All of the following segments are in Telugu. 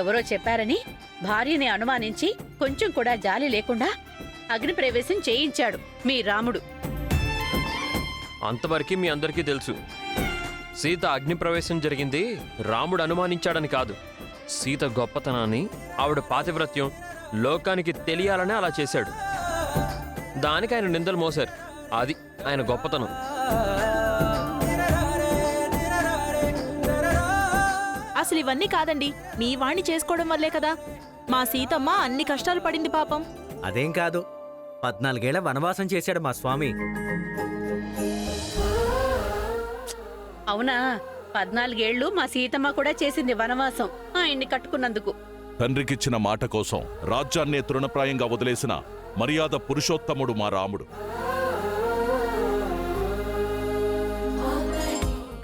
ఎవరో చెప్పారని భార్యని అనుమానించి కొంచెం కూడా జాలి లేకుండా అగ్నిప్రవేశం చేయించాడు మీ రాముడు. అంతవరకు మీ అందరికీ తెలుసు. సీత అగ్నిప్రవేశం జరిగింది రాముడు అనుమానించాడని కాదు. సీత గొప్పతనాన్ని, ఆవిడ పాతివ్రత్యం లోకానికి తెలియాలనే అలా చేశాడు. దానికి ఆయన నిందలు మోశారు. అది ఆయన గొప్పతనం. అసలు ఇవన్నీ కాదండి, మీ వాణ్ణి చేసుకోవడం వల్లే కదా మా సీతమ్మ అన్ని కష్టాలు పడింది పాపం. అదేం కాదు, 14 ఏళ్ల వనవాసం చేశాడు మా స్వామి. అవునా? 14 ఏళ్లు మా సీతమ్మ కూడా చేసింది వనవాసం ఆయన్ని కట్టుకున్నందుకు. తండ్రికిచ్చిన మాట కోసం రాజ్యాన్నే తృణప్రాయంగా వదిలేసిన మర్యాద పురుషోత్తముడు మా రాముడు.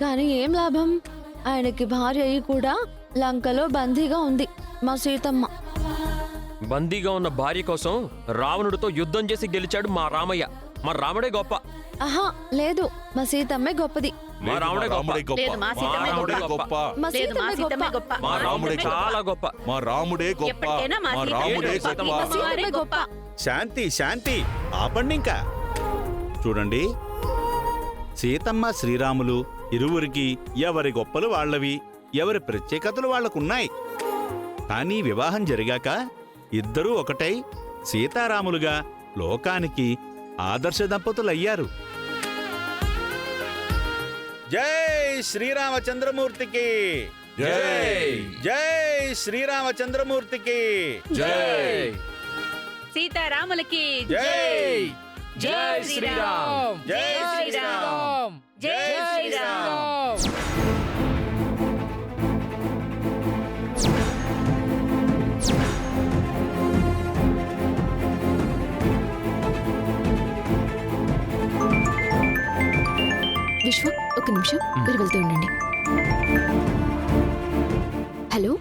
కానీ ఏం లాభం? ఆయనకి భార్య అయి కూడా లంకలో బందీగా ఉంది మా సీతమ్మ. బందీగా ఉన్న భార్య కోసం రావణుడితో యుద్ధం చేసి గెలిచాడు మా రామయ్య. మా రాముడే గొప్ప. ఆహా లేదు, మా సీతమ్మే గొప్పది. మా రాముడే గొప్ప. లేదు, మా సీతమ్మే గొప్ప. మా లేదు, మా సీతమ్మే సీతమ్మే గొప్ప. గొప్ప. మా రాముడే చాలా గొప్ప. మా రాముడే గొప్ప. ఎప్పటికైనా మా మా సీతమ్మే రాముడే గొప్ప. గొప్ప. మా సీతమ్మే గొప్ప. శాంతి శాంతి, ఆపండి ఇంకా. చూడండి, సీతమ్మ శ్రీరాములు ఇరువురికి ఎవరి గొప్పలు వాళ్లవి, ఎవరి ప్రత్యేకతలు వాళ్లకున్నాయి. కానీ వివాహం జరిగాక ఇద్దరూ ఒకటై సీతారాములుగా లోకానికి ఆదర్శ దంపతులయ్యారు. జై శ్రీరామచంద్రమూర్తికి జై. జై శ్రీరామచంద్రమూర్తికి జై. సీతారాములకి జై. జై శ్రీరామ్. జై శ్రీరామ్. జై శ్రీరామ్. విశ్వ, ఒక నిమిషం మీరు వెళ్తూ ఉండండి. హలో,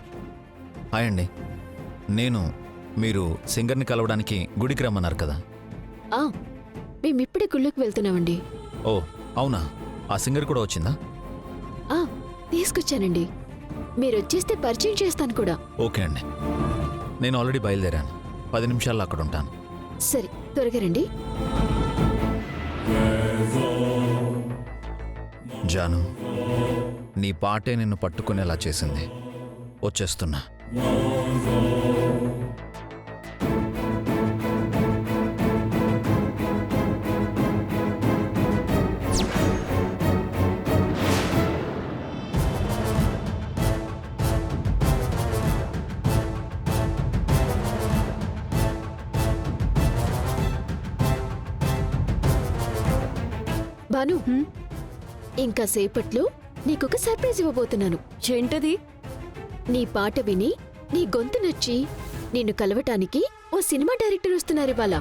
హాయ్ అండి. మీరు సింగర్ని కలవడానికి గుడికి రమ్మన్నారు కదా? మేమిప్పుడే గుళ్ళోకి వెళ్తున్నామండి. ఓ అవునా, ఆ సింగర్ కూడా వచ్చిందా? తీసుకొచ్చానండి. మీరు వచ్చేస్తే పరిచయం చేస్తాను కూడా. ఓకే అండి, నేను ఆల్రెడీ బయలుదేరాను. 10 నిమిషాల్లో అక్కడ ఉంటాను. సరే, త్వరగా రండి. జాను, నీ పాటే నిన్ను పట్టుకునేలా చేసింది. వచ్చేస్తున్నా. భాను, ఇంకా సేపట్లో నీకొక సర్ప్రైజ్ ఇవ్వబోతున్నాను. ఏంటది? నీ పాట విని నీ గొంతు నచ్చి నిన్ను కలవటానికి ఓ సినిమా డైరెక్టర్ వస్తున్నారు ఇవాళ.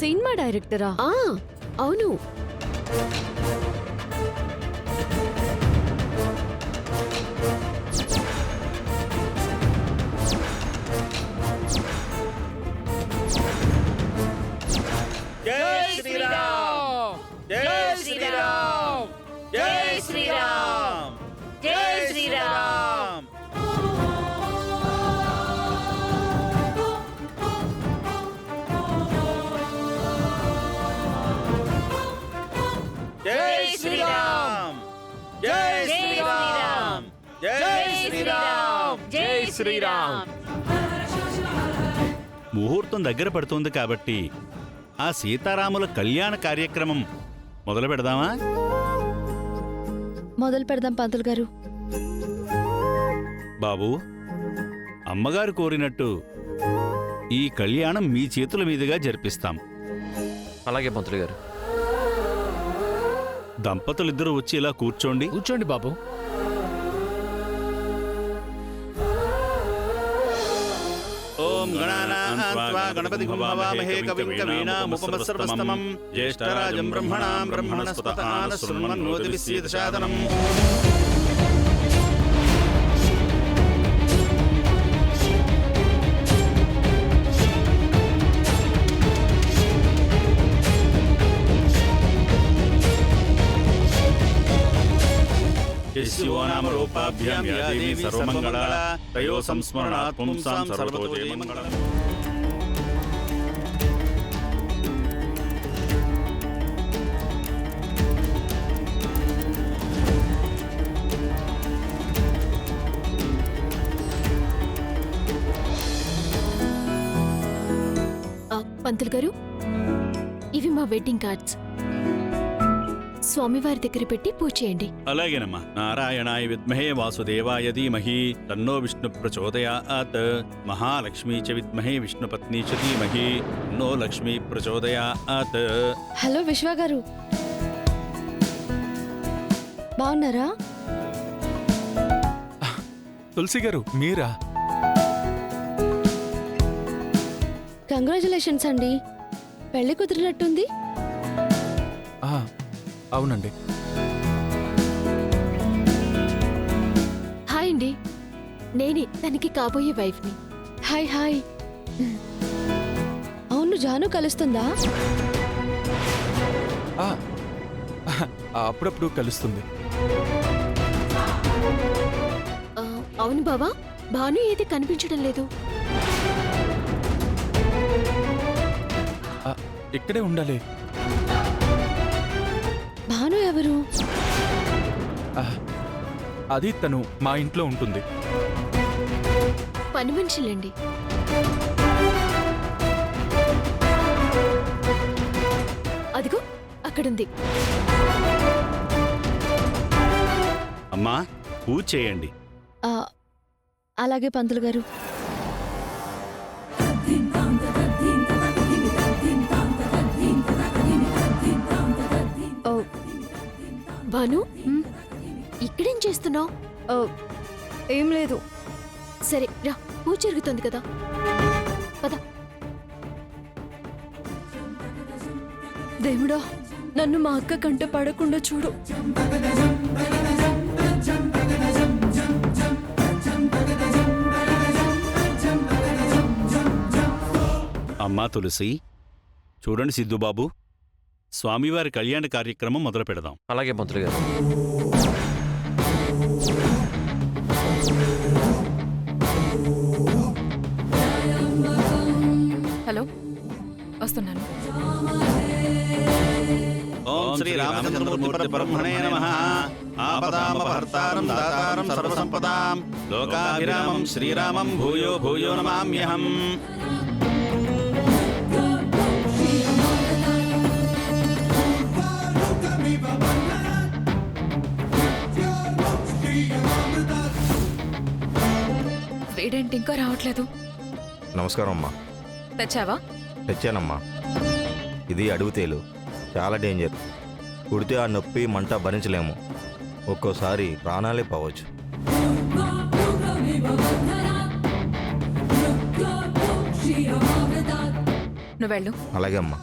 సినిమా డైరెక్టరా? అవును. జై శ్రీరామ్. జై శ్రీరామ్. జై శ్రీరామ్. జై శ్రీరామ్. జై శ్రీరామ్. జై శ్రీరామ్. జై శ్రీరామ్. జై శ్రీరామ్. ముహూర్తం దగ్గర పడుతుంది కాబట్టి ఆ సీతారాముల కళ్యాణ కార్యక్రమం మొదలు పెడదామా? మొదలు పెడదాం పంతులు గారు. బాబు, అమ్మగారు కోరినట్టు ఈ కళ్యాణం మీ చేతుల మీదుగా జరిపిస్తాం. అలాగే పంతులు గారు. దంపతులిద్దరూ వచ్చి ఇలా కూర్చోండి. కూర్చోండి బాబు. ఓం గణానాన్వా గణపతిం హవామహే కవిం కవీనాముపమస్సర్వస్తమం జ్యేష్ఠరాజం బ్రహ్మణాం బ్రహ్మణస్పత ఆనశృణ్వన్నోతిభిస్సీదశాదనం. యస్యో నామ రూప పాపాభ్యాం యా దేవి సర్వమంగళ తయో సంస్మరణాత్ పుంసాం సర్వతో జయమంగళం. పంతులు గారు, ఇవి మా వెడ్డింగ్ కార్డ్స్. స్వామివారి దగ్గర పెట్టి పూజ చేయండి. అలాగేనమ్మా. నారాయణాయ విద్మహే వాసుదేవాయ ధీమహి తన్నో విష్ణు ప్రచోదయాత్. మహాలక్ష్మీ చ విద్మహే విష్ణుపత్ని చ ధీమహి తన్నో లక్ష్మీ ప్రచోదయాత్. హలో విశ్వ గారు, బాగున్నారా? తులసి గారు మీరా? కంగ్రాచులేషన్స్ అండి, పెళ్లి కుదిరినట్టుంది. అవునండి. హాయ్ అండి, నేనే తనకి కాబోయే వైఫ్ని. Hi hi. అవును, జాను కలుస్తుందా? అప్పుడప్పుడు కలుస్తుంది. అవును బావా, భాను ఏది కనిపించడం లేదు. ఇక్కడే ఉండాలి. భాను ఎవరు? అది తను మా ఇంట్లో ఉంటుంది. పని మనుషులండి. అదిగో అక్కడుంది. అమ్మా, పూజ చేయండి. అలాగే పంతులు గారు. భాను, ఇక్కడేం చేస్తున్నావు? ఏం లేదు. సరే రా, పూజ జరుగుతుంది కదా, పద. దేవుడా, నన్ను మా అక్క కంట పడకుండా చూడు. అమ్మా తులసి, చూడండి సిద్ధుబాబు, స్వామివారి కళ్యాణ కార్యక్రమం మొదలు పెడదాం. అలాగే పంతులు గారు. హలో, వస్తున్నాను. ఓం శ్రీ రామచంద్రమూర్తి బ్రహ్మణే నమః. ఆపదామపహర్తారం దాతారం సర్వసంపదాం లోకాభిరామం శ్రీరామం భూయో భూయో నమామ్యహం. వీడేంటి ఇంకా రావట్లేదు? నమస్కారం అమ్మా. తెచ్చావా? తెచ్చానమ్మా. ఇది అడుగు తేలు, చాలా డేంజర్. కుడితే ఆ నొప్పి మంట భరించలేము, ఒక్కోసారి ప్రాణాలే పోవచ్చు. నువ్వు వెళ్ళు. అలాగే అమ్మా.